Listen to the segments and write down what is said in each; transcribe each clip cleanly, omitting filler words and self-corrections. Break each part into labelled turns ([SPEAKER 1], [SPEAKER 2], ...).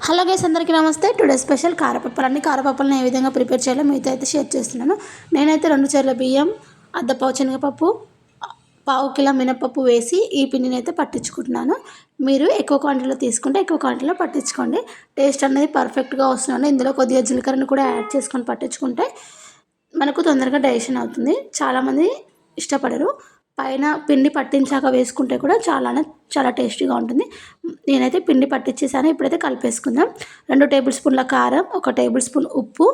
[SPEAKER 1] Hello guys, అందరికీ నమస్తే. Today special కారపప్పులు. అన్ని కారపప్పులను ఏ విధంగా ప్రిపేర్ చేయాలో మీతో అయితే షేర్ చేస్తున్నాను. నేనైతే 2 చీరల బియ్యం, అర్ధపావు శనగపప్పు, పావు కిలో మినపప్పు వేసి ఈ పిండిని అయితే పట్టించుకుంటున్నాను. మీరు ఎక్కువ క్వాంటిటీలో తీసుకుంటే ఎక్కువ క్వాంటిటీలో పట్టించుకోండి. టేస్ట్ అనేది పర్ఫెక్ట్గా వస్తున్నాను. ఇందులో కొద్దిగా జీలకర్రను కూడా యాడ్ చేసుకొని పట్టించుకుంటే మనకు తొందరగా డైజెషన్ అవుతుంది. చాలామంది ఇష్టపడరు. పైన పిండి పట్టించాక వేసుకుంటే కూడా చాలా టేస్టీగా ఉంటుంది. నేనైతే పిండి పట్టించేసాను. ఇప్పుడైతే కలిపేసుకుందాం. 2 టేబుల్ స్పూన్ల కారం, 1 టేబుల్ స్పూన్ ఉప్పు,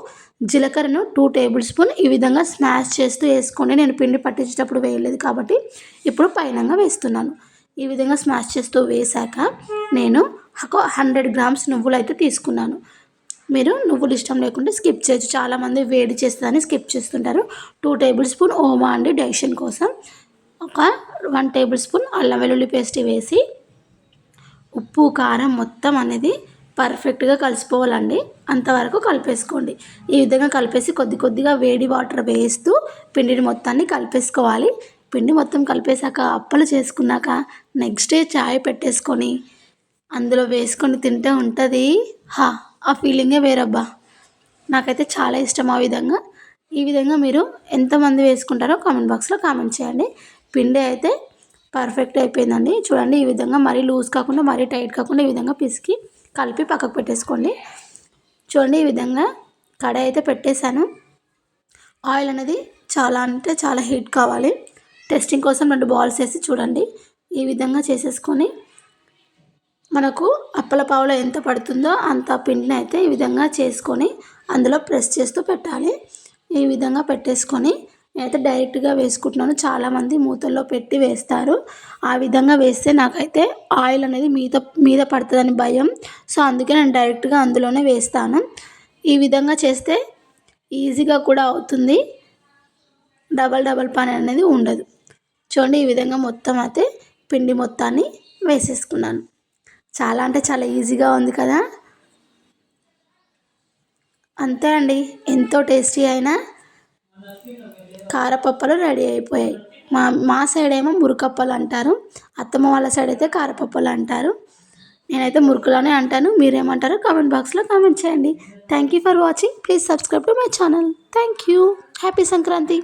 [SPEAKER 1] జీలకర్రను 2 టేబుల్ స్పూన్ ఈ విధంగా స్మాష్ చేస్తూ వేసుకోండి. నేను పిండి పట్టించేటప్పుడు వేయలేదు కాబట్టి ఇప్పుడు పైనంగా వేస్తున్నాను. ఈ విధంగా స్మాష్ చేస్తూ వేశాక నేను 100 గ్రామ్స్ నువ్వులు అయితే తీసుకున్నాను. మీరు నువ్వులు ఇష్టం లేకుంటే స్కిప్ చేయొచ్చు. చాలామంది వేడి చేస్తుందని స్కిప్ చేస్తుంటారు. 2 టేబుల్ స్పూన్ ఓమా అండి డైజెషన్ కోసం. 1 టేబుల్ స్పూన్ అల్లం వెల్లుల్లి పేస్ట్ వేసి ఉప్పు కారం మొత్తం అనేది పర్ఫెక్ట్గా కలిసిపోవాలండి. అంతవరకు కలిపేసుకోండి. ఈ విధంగా కలిపేసి కొద్దిగా వేడి వాటర్ వేస్తూ పిండిని మొత్తాన్ని కలిపేసుకోవాలి. పిండి మొత్తం కలిపేశాక అప్పలు చేసుకున్నాక నెక్స్ట్ డే చాయ్ పెట్టేసుకొని అందులో వేసుకొని తింటే ఉంటుంది. ఆ ఫీలింగే వేరబ్బా. నాకైతే చాలా ఇష్టం ఆ విధంగా. ఈ విధంగా మీరు ఎంతమంది వేసుకుంటారో కామెంట్ బాక్స్లో కామెంట్ చేయండి. పిండి అయితే పర్ఫెక్ట్ అయిపోయిందండి. చూడండి, ఈ విధంగా మరీ లూజ్ కాకుండా మరీ టైట్ కాకుండా ఈ విధంగా పిసికి కలిపి పక్కకు పెట్టేసుకోండి. చూడండి, ఈ విధంగా కడాయి అయితే పెట్టేశాను. ఆయిల్ అనేది చాలా హీట్ కావాలి. టెస్టింగ్ కోసం 2 బాల్స్ వేసి చూడండి, ఈ విధంగా చేసేసుకొని మనకు అప్పల పావులో ఎంత పడుతుందో అంత పిండిని అయితే ఈ విధంగా చేసుకొని అందులో ప్రెస్ చేస్తూ పెట్టాలి. ఈ విధంగా పెట్టేసుకొని నేనైతే డైరెక్ట్గా వేసుకుంటున్నాను. చాలామంది మూతల్లో పెట్టి వేస్తారు. ఆ విధంగా వేస్తే నాకైతే ఆయిల్ అనేది మీద పడుతుందని భయం. సో అందుకే నేను డైరెక్ట్గా అందులోనే వేస్తాను. ఈ విధంగా చేస్తే ఈజీగా కూడా అవుతుంది. డబల్ పని అనేది ఉండదు. చూడండి, ఈ విధంగా మొత్తం అయితే పిండి మొత్తాన్ని వేసేసుకున్నాను. చాలా ఈజీగా ఉంది కదా. అంతే అండి, ఎంతో టేస్టీ అయిన కారపప్పులు రెడీ అయిపోయాయి. మా సైడ్ ఏమో మురుకప్పలు అంటారు. అత్తమ్మ వాళ్ళ సైడ్ అయితే కారపప్పులు అంటారు. నేనైతే మురుకులనే అంటాను. మీరేమంటారో కామెంట్ బాక్స్లో కామెంట్ చేయండి. Thank you for watching. Please subscribe to my channel. Thank you. Happy Sankranti.